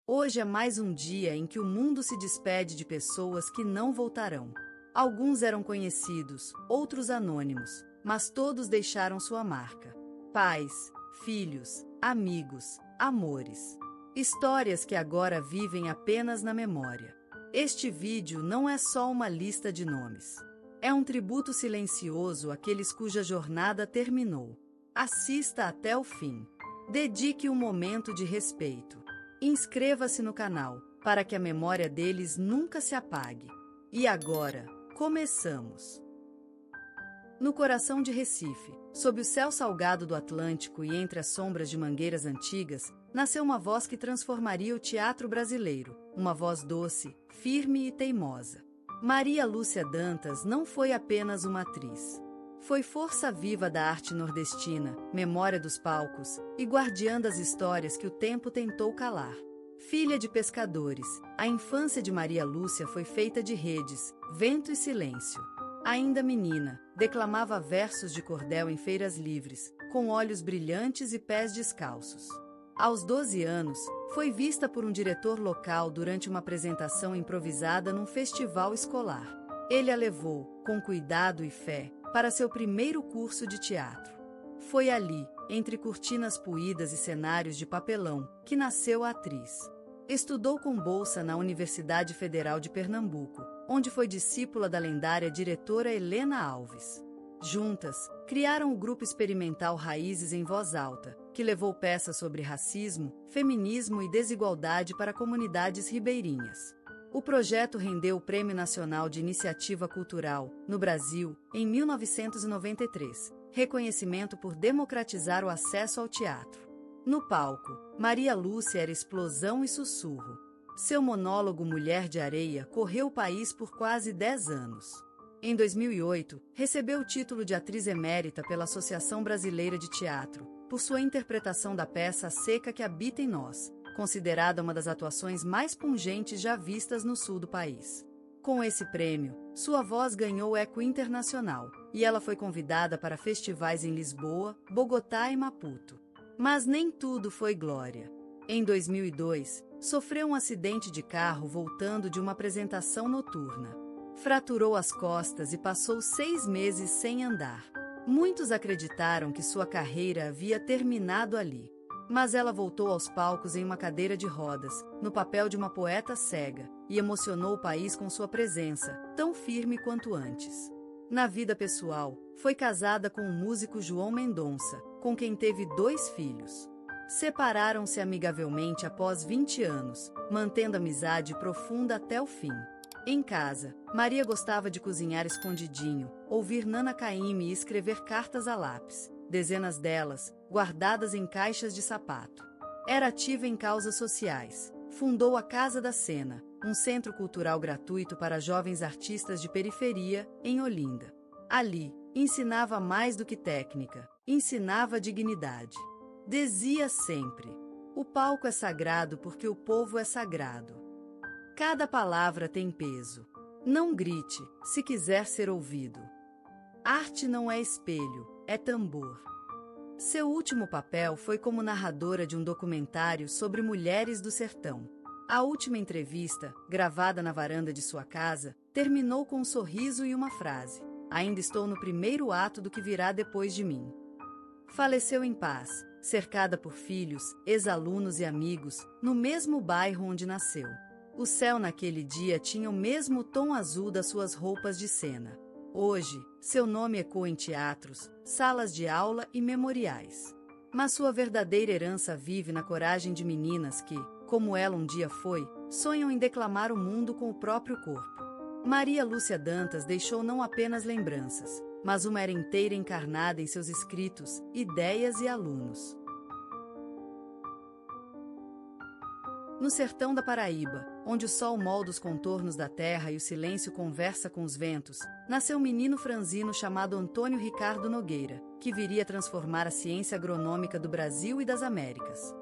Hoje é mais um dia em que o mundo se despede de pessoas que não voltarão. Alguns eram conhecidos, outros anônimos, mas todos deixaram sua marca. Pais, filhos, amigos, amores. Histórias que agora vivem apenas na memória. Este vídeo não é só uma lista de nomes. É um tributo silencioso àqueles cuja jornada terminou. Assista até o fim. Dedique um momento de respeito. Inscreva-se no canal, para que a memória deles nunca se apague. E agora, começamos! No coração de Recife, sob o céu salgado do Atlântico e entre as sombras de mangueiras antigas, nasceu uma voz que transformaria o teatro brasileiro, uma voz doce, firme e teimosa. Maria Lúcia Dantas não foi apenas uma atriz. Foi força viva da arte nordestina, memória dos palcos e guardiã das histórias que o tempo tentou calar. Filha de pescadores, a infância de Maria Lúcia foi feita de redes, vento e silêncio. Ainda menina, declamava versos de cordel em feiras livres, com olhos brilhantes e pés descalços. Aos 12 anos, foi vista por um diretor local durante uma apresentação improvisada num festival escolar. Ele a levou, com cuidado e fé, para seu primeiro curso de teatro. Foi ali, entre cortinas puídas e cenários de papelão, que nasceu a atriz. Estudou com bolsa na Universidade Federal de Pernambuco, onde foi discípula da lendária diretora Helena Alves. Juntas, criaram o grupo experimental Raízes em Voz Alta, que levou peças sobre racismo, feminismo e desigualdade para comunidades ribeirinhas. O projeto rendeu o Prêmio Nacional de Iniciativa Cultural, no Brasil, em 1993, reconhecimento por democratizar o acesso ao teatro. No palco, Maria Lúcia era explosão e sussurro. Seu monólogo Mulher de Areia correu o país por quase 10 anos. Em 2008, recebeu o título de atriz emérita pela Associação Brasileira de Teatro, por sua interpretação da peça A Seca que Habita em Nós, considerada uma das atuações mais pungentes já vistas no sul do país. Com esse prêmio, sua voz ganhou eco internacional, e ela foi convidada para festivais em Lisboa, Bogotá e Maputo. Mas nem tudo foi glória. Em 2002, sofreu um acidente de carro voltando de uma apresentação noturna. Fraturou as costas e passou 6 meses sem andar. Muitos acreditaram que sua carreira havia terminado ali. Mas ela voltou aos palcos em uma cadeira de rodas, no papel de uma poeta cega, e emocionou o país com sua presença, tão firme quanto antes. Na vida pessoal, foi casada com o músico João Mendonça, com quem teve 2 filhos. Separaram-se amigavelmente após 20 anos, mantendo amizade profunda até o fim. Em casa, Maria gostava de cozinhar escondidinho, ouvir Nana Caymmi e escrever cartas a lápis, dezenas delas, guardadas em caixas de sapato. Era ativa em causas sociais. Fundou a Casa da Cena, um centro cultural gratuito para jovens artistas de periferia, em Olinda. Ali, ensinava mais do que técnica, ensinava dignidade. Dizia sempre: o palco é sagrado porque o povo é sagrado. Cada palavra tem peso. Não grite, se quiser ser ouvido. Arte não é espelho, é tambor. Seu último papel foi como narradora de um documentário sobre mulheres do sertão. A última entrevista, gravada na varanda de sua casa, terminou com um sorriso e uma frase: ainda estou no primeiro ato do que virá depois de mim. Faleceu em paz, cercada por filhos, ex-alunos e amigos, no mesmo bairro onde nasceu. O céu naquele dia tinha o mesmo tom azul das suas roupas de cena. Hoje, seu nome ecoa em teatros, salas de aula e memoriais. Mas sua verdadeira herança vive na coragem de meninas que, como ela um dia foi, sonham em declamar o mundo com o próprio corpo. Maria Lúcia Dantas deixou não apenas lembranças, mas uma era inteira encarnada em seus escritos, ideias e alunos. No sertão da Paraíba, onde o sol molda os contornos da terra e o silêncio conversa com os ventos, nasceu um menino franzino chamado Antônio Ricardo Nogueira, que viria transformar a ciência agronômica do Brasil e das Américas.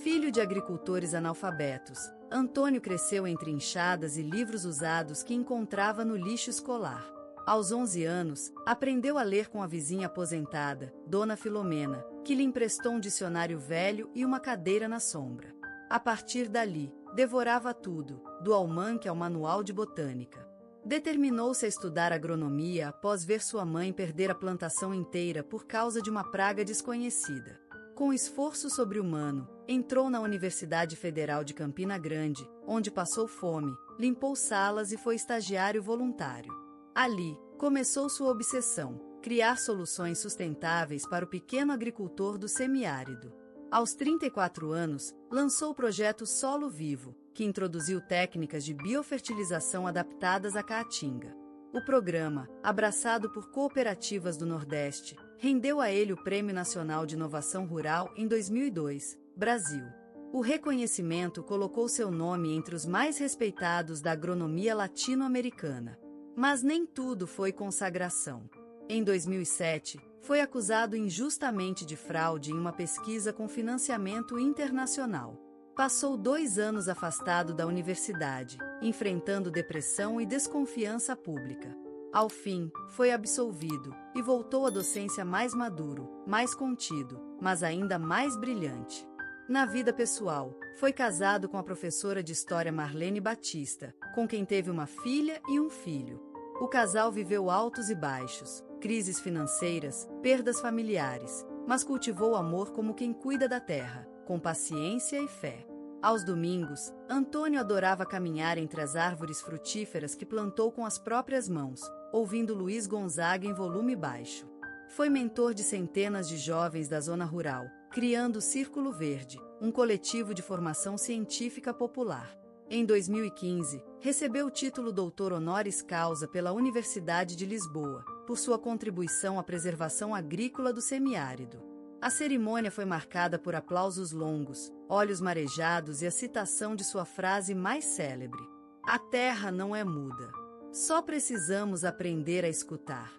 Filho de agricultores analfabetos, Antônio cresceu entre enxadas e livros usados que encontrava no lixo escolar. Aos 11 anos, aprendeu a ler com a vizinha aposentada, Dona Filomena, que lhe emprestou um dicionário velho e uma cadeira na sombra. A partir dali, devorava tudo, do almanaque ao manual de botânica. Determinou-se a estudar agronomia após ver sua mãe perder a plantação inteira por causa de uma praga desconhecida. Com esforço sobre-humano, entrou na Universidade Federal de Campina Grande, onde passou fome, limpou salas e foi estagiário voluntário. Ali, começou sua obsessão: criar soluções sustentáveis para o pequeno agricultor do semiárido. Aos 34 anos, lançou o projeto Solo Vivo, que introduziu técnicas de biofertilização adaptadas à caatinga. O programa, abraçado por cooperativas do Nordeste, rendeu a ele o Prêmio Nacional de Inovação Rural em 2002, Brasil. O reconhecimento colocou seu nome entre os mais respeitados da agronomia latino-americana. Mas nem tudo foi consagração. Em 2007, foi acusado injustamente de fraude em uma pesquisa com financiamento internacional. Passou 2 anos afastado da universidade, enfrentando depressão e desconfiança pública. Ao fim, foi absolvido e voltou à docência mais maduro, mais contido, mas ainda mais brilhante. Na vida pessoal, foi casado com a professora de história Marlene Batista, com quem teve uma filha e um filho. O casal viveu altos e baixos, crises financeiras, perdas familiares, mas cultivou o amor como quem cuida da terra, com paciência e fé. Aos domingos, Antônio adorava caminhar entre as árvores frutíferas que plantou com as próprias mãos, ouvindo Luiz Gonzaga em volume baixo. Foi mentor de centenas de jovens da zona rural, criando o Círculo Verde, um coletivo de formação científica popular. Em 2015, recebeu o título doutor honoris causa pela Universidade de Lisboa, por sua contribuição à preservação agrícola do semiárido. A cerimônia foi marcada por aplausos longos, olhos marejados e a citação de sua frase mais célebre: "A terra não é muda. Só precisamos aprender a escutar."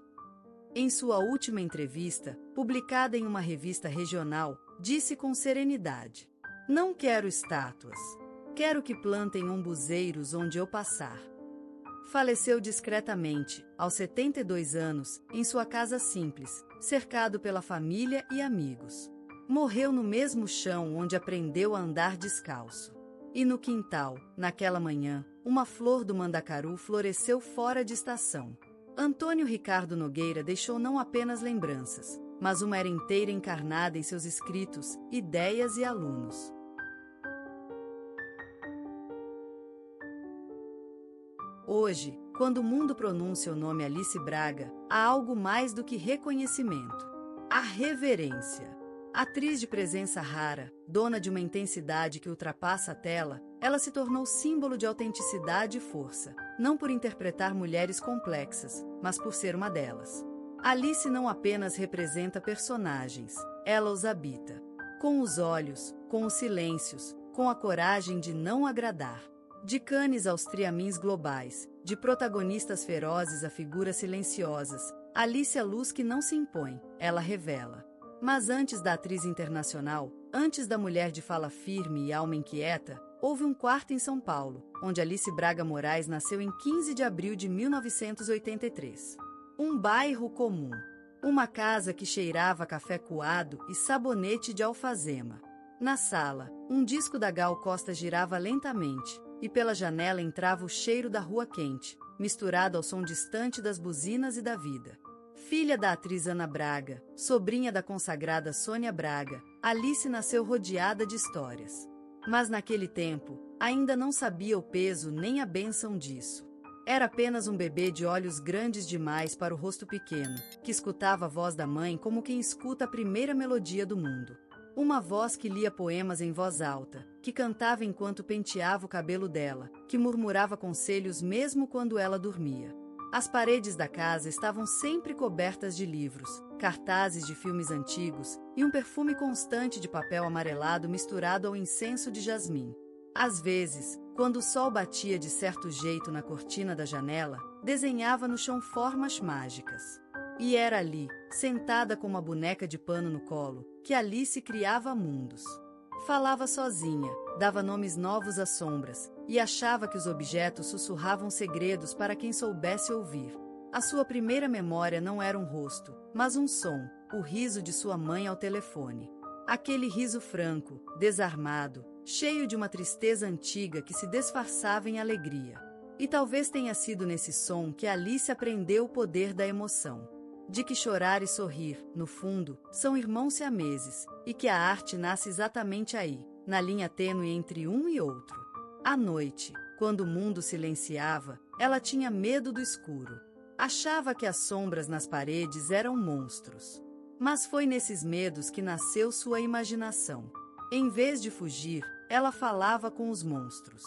Em sua última entrevista, publicada em uma revista regional, disse com serenidade: "Não quero estátuas. Quero que plantem umbuzeiros onde eu passar." Faleceu discretamente, aos 72 anos, em sua casa simples, cercado pela família e amigos. Morreu no mesmo chão onde aprendeu a andar descalço. E no quintal, naquela manhã, uma flor do mandacaru floresceu fora de estação. Antônio Ricardo Nogueira deixou não apenas lembranças, mas uma era inteira encarnada em seus escritos, ideias e alunos. Hoje, quando o mundo pronuncia o nome Alice Braga, há algo mais do que reconhecimento: a reverência. Atriz de presença rara, dona de uma intensidade que ultrapassa a tela, ela se tornou símbolo de autenticidade e força, não por interpretar mulheres complexas, mas por ser uma delas. Alice não apenas representa personagens, ela os habita. Com os olhos, com os silêncios, com a coragem de não agradar. De Cannes aos Triamins globais, de protagonistas ferozes a figuras silenciosas, Alice é a luz que não se impõe, ela revela. Mas antes da atriz internacional, antes da mulher de fala firme e alma inquieta, houve um quarto em São Paulo, onde Alice Braga Moraes nasceu em 15 de abril de 1983. Um bairro comum. Uma casa que cheirava a café coado e sabonete de alfazema. Na sala, um disco da Gal Costa girava lentamente, e pela janela entrava o cheiro da rua quente, misturado ao som distante das buzinas e da vida. Filha da atriz Ana Braga, sobrinha da consagrada Sônia Braga, Alice nasceu rodeada de histórias. Mas naquele tempo, ainda não sabia o peso nem a bênção disso. Era apenas um bebê de olhos grandes demais para o rosto pequeno, que escutava a voz da mãe como quem escuta a primeira melodia do mundo. Uma voz que lia poemas em voz alta, que cantava enquanto penteava o cabelo dela, que murmurava conselhos mesmo quando ela dormia. As paredes da casa estavam sempre cobertas de livros, cartazes de filmes antigos e um perfume constante de papel amarelado misturado ao incenso de jasmim. Às vezes, quando o sol batia de certo jeito na cortina da janela, desenhava no chão formas mágicas. E era ali, sentada com uma boneca de pano no colo, que Alice criava mundos. Falava sozinha, dava nomes novos às sombras, e achava que os objetos sussurravam segredos para quem soubesse ouvir. A sua primeira memória não era um rosto, mas um som, o riso de sua mãe ao telefone. Aquele riso franco, desarmado, cheio de uma tristeza antiga que se disfarçava em alegria. E talvez tenha sido nesse som que Alice aprendeu o poder da emoção. De que chorar e sorrir, no fundo, são irmãos siameses, e que a arte nasce exatamente aí, na linha tênue entre um e outro. À noite, quando o mundo silenciava, ela tinha medo do escuro. Achava que as sombras nas paredes eram monstros. Mas foi nesses medos que nasceu sua imaginação. Em vez de fugir, ela falava com os monstros.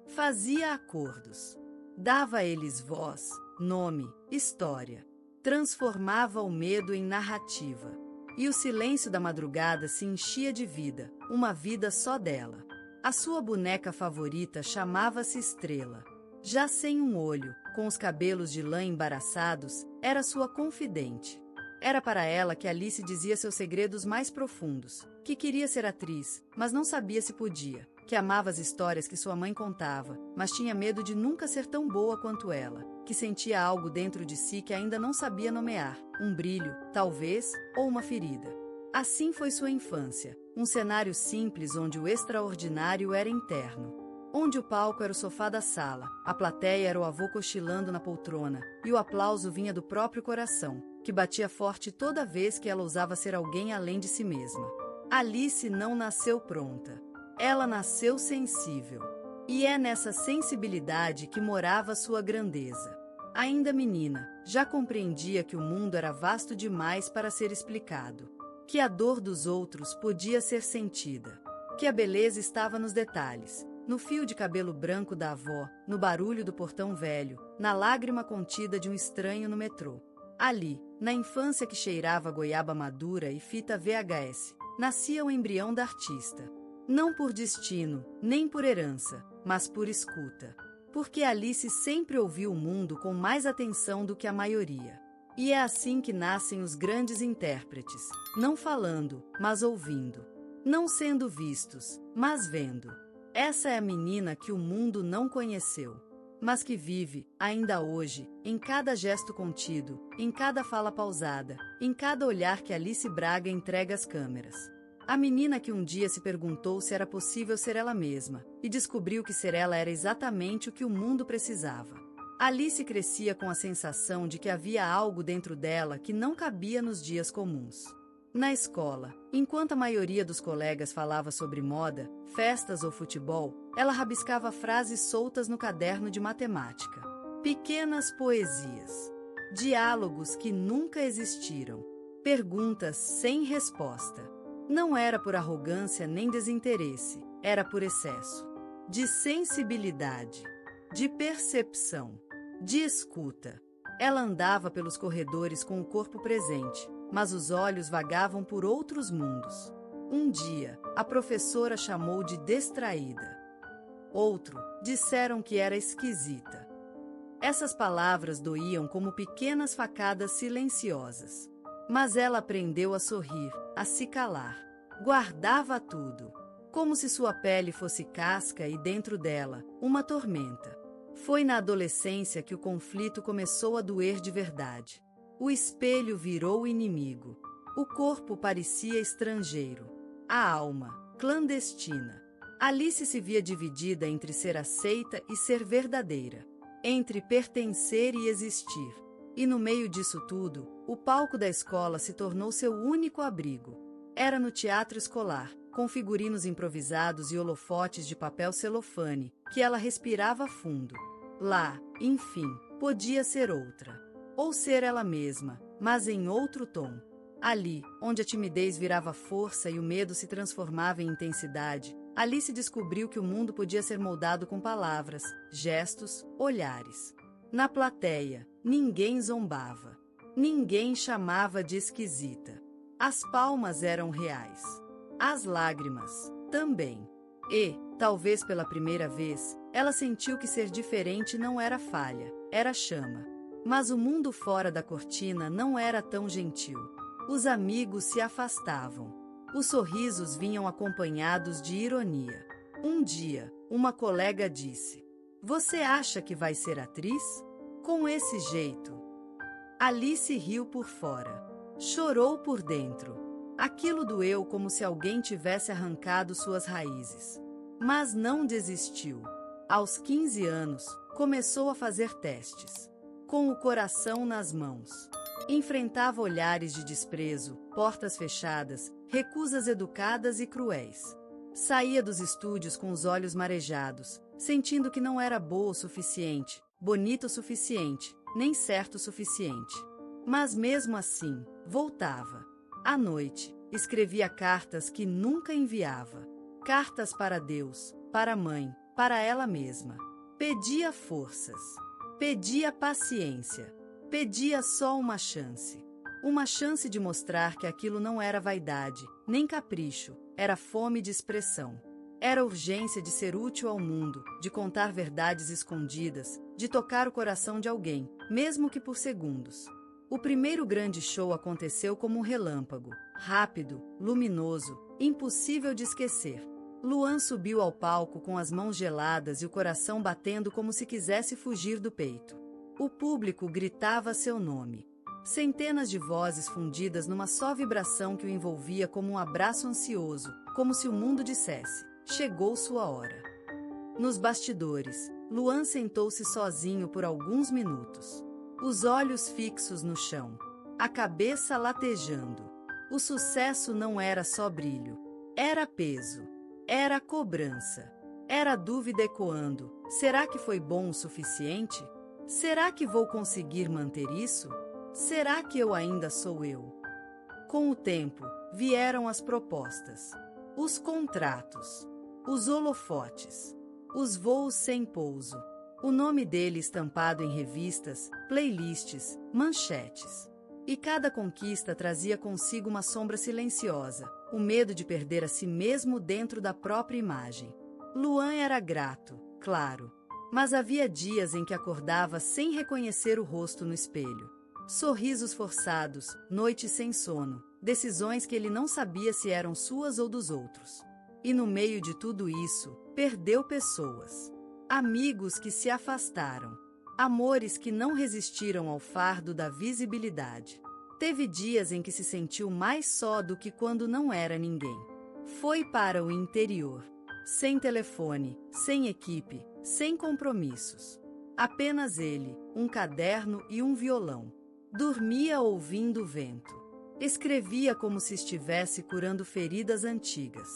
Fazia acordos. Dava a eles voz, nome, história. Transformava o medo em narrativa. E o silêncio da madrugada se enchia de vida, uma vida só dela. A sua boneca favorita chamava-se Estrela. Já sem um olho, com os cabelos de lã embaraçados, era sua confidente. Era para ela que Alice dizia seus segredos mais profundos, que queria ser atriz, mas não sabia se podia, que amava as histórias que sua mãe contava, mas tinha medo de nunca ser tão boa quanto ela, que sentia algo dentro de si que ainda não sabia nomear, um brilho, talvez, ou uma ferida. Assim foi sua infância, um cenário simples onde o extraordinário era interno. Onde o palco era o sofá da sala, a plateia era o avô cochilando na poltrona, e o aplauso vinha do próprio coração, que batia forte toda vez que ela ousava ser alguém além de si mesma. Alice não nasceu pronta. Ela nasceu sensível. E é nessa sensibilidade que morava sua grandeza. Ainda menina, já compreendia que o mundo era vasto demais para ser explicado. Que a dor dos outros podia ser sentida. Que a beleza estava nos detalhes. No fio de cabelo branco da avó, no barulho do portão velho, na lágrima contida de um estranho no metrô. Ali, na infância que cheirava goiaba madura e fita VHS, nascia o embrião da artista. Não por destino, nem por herança, mas por escuta. Porque Alice sempre ouviu o mundo com mais atenção do que a maioria. E é assim que nascem os grandes intérpretes, não falando, mas ouvindo. Não sendo vistos, mas vendo. Essa é a menina que o mundo não conheceu, mas que vive, ainda hoje, em cada gesto contido, em cada fala pausada, em cada olhar que Alice Braga entrega às câmeras. A menina que um dia se perguntou se era possível ser ela mesma, e descobriu que ser ela era exatamente o que o mundo precisava. Alice crescia com a sensação de que havia algo dentro dela que não cabia nos dias comuns. Na escola, enquanto a maioria dos colegas falava sobre moda, festas ou futebol, ela rabiscava frases soltas no caderno de matemática. Pequenas poesias. Diálogos que nunca existiram. Perguntas sem resposta. Não era por arrogância nem desinteresse, era por excesso. De sensibilidade. De percepção. De escuta. Ela andava pelos corredores com o corpo presente, mas os olhos vagavam por outros mundos. Um dia, a professora chamou de distraída. Outro, disseram que era esquisita. Essas palavras doíam como pequenas facadas silenciosas. Mas ela aprendeu a sorrir, a se calar. Guardava tudo, como se sua pele fosse casca e dentro dela, uma tormenta. Foi na adolescência que o conflito começou a doer de verdade. O espelho virou inimigo. O corpo parecia estrangeiro. A alma, clandestina. Alice se via dividida entre ser aceita e ser verdadeira. Entre pertencer e existir. E no meio disso tudo, o palco da escola se tornou seu único abrigo. Era no teatro escolar, com figurinos improvisados e holofotes de papel celofane, que ela respirava fundo. Lá, enfim, podia ser outra. Ou ser ela mesma, mas em outro tom. Ali, onde a timidez virava força e o medo se transformava em intensidade, Alice descobriu que o mundo podia ser moldado com palavras, gestos, olhares. Na plateia, ninguém zombava. Ninguém chamava de esquisita. As palmas eram reais. As lágrimas, também. E, talvez pela primeira vez, ela sentiu que ser diferente não era falha, era chama. Mas o mundo fora da cortina não era tão gentil. Os amigos se afastavam. Os sorrisos vinham acompanhados de ironia. Um dia, uma colega disse: "Você acha que vai ser atriz? Com esse jeito?" Alice riu por fora. Chorou por dentro. Aquilo doeu como se alguém tivesse arrancado suas raízes. Mas não desistiu. Aos 15 anos, começou a fazer testes. Com o coração nas mãos. Enfrentava olhares de desprezo, portas fechadas, recusas educadas e cruéis. Saía dos estúdios com os olhos marejados, sentindo que não era boa o suficiente, bonita o suficiente, nem certo o suficiente. Mas mesmo assim, voltava. À noite, escrevia cartas que nunca enviava. Cartas para Deus, para a mãe, para ela mesma. Pedia forças. Pedia paciência. Pedia só uma chance. Uma chance de mostrar que aquilo não era vaidade, nem capricho, era fome de expressão. Era urgência de ser útil ao mundo, de contar verdades escondidas, de tocar o coração de alguém, mesmo que por segundos. O primeiro grande show aconteceu como um relâmpago, rápido, luminoso, impossível de esquecer. Luan subiu ao palco com as mãos geladas e o coração batendo como se quisesse fugir do peito. O público gritava seu nome. Centenas de vozes fundidas numa só vibração que o envolvia como um abraço ansioso, como se o mundo dissesse: chegou sua hora. Nos bastidores, Luan sentou-se sozinho por alguns minutos. Os olhos fixos no chão, a cabeça latejando. O sucesso não era só brilho, era peso, era cobrança, era dúvida ecoando: será que foi bom o suficiente? Será que vou conseguir manter isso? Será que eu ainda sou eu? Com o tempo, vieram as propostas, os contratos, os holofotes, os voos sem pouso, o nome dele estampado em revistas, playlists, manchetes. E cada conquista trazia consigo uma sombra silenciosa, o medo de perder a si mesmo dentro da própria imagem. Luan era grato, claro, mas havia dias em que acordava sem reconhecer o rosto no espelho. Sorrisos forçados, noites sem sono, decisões que ele não sabia se eram suas ou dos outros. E no meio de tudo isso, perdeu pessoas. Amigos que se afastaram. Amores que não resistiram ao fardo da visibilidade. Teve dias em que se sentiu mais só do que quando não era ninguém. Foi para o interior. Sem telefone, sem equipe, sem compromissos. Apenas ele, um caderno e um violão. Dormia ouvindo o vento. Escrevia como se estivesse curando feridas antigas.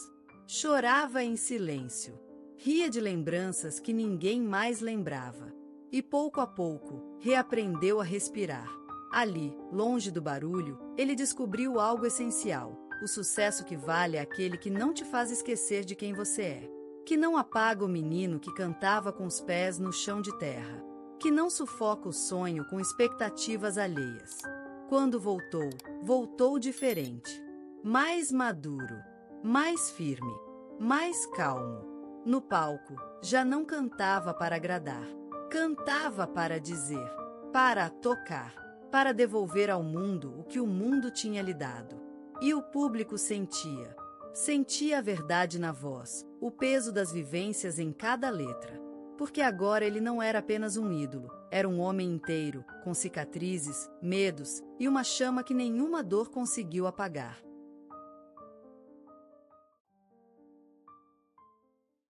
Chorava em silêncio. Ria de lembranças que ninguém mais lembrava. E pouco a pouco, reaprendeu a respirar. Ali, longe do barulho, ele descobriu algo essencial. O sucesso que vale é aquele que não te faz esquecer de quem você é. Que não apaga o menino que cantava com os pés no chão de terra. Que não sufoca o sonho com expectativas alheias. Quando voltou, voltou diferente. Mais maduro, mais firme, mais calmo. No palco, já não cantava para agradar. Cantava para dizer, para tocar, para devolver ao mundo o que o mundo tinha lhe dado. E o público sentia. Sentia a verdade na voz, o peso das vivências em cada letra. Porque agora ele não era apenas um ídolo, era um homem inteiro, com cicatrizes, medos e uma chama que nenhuma dor conseguiu apagar.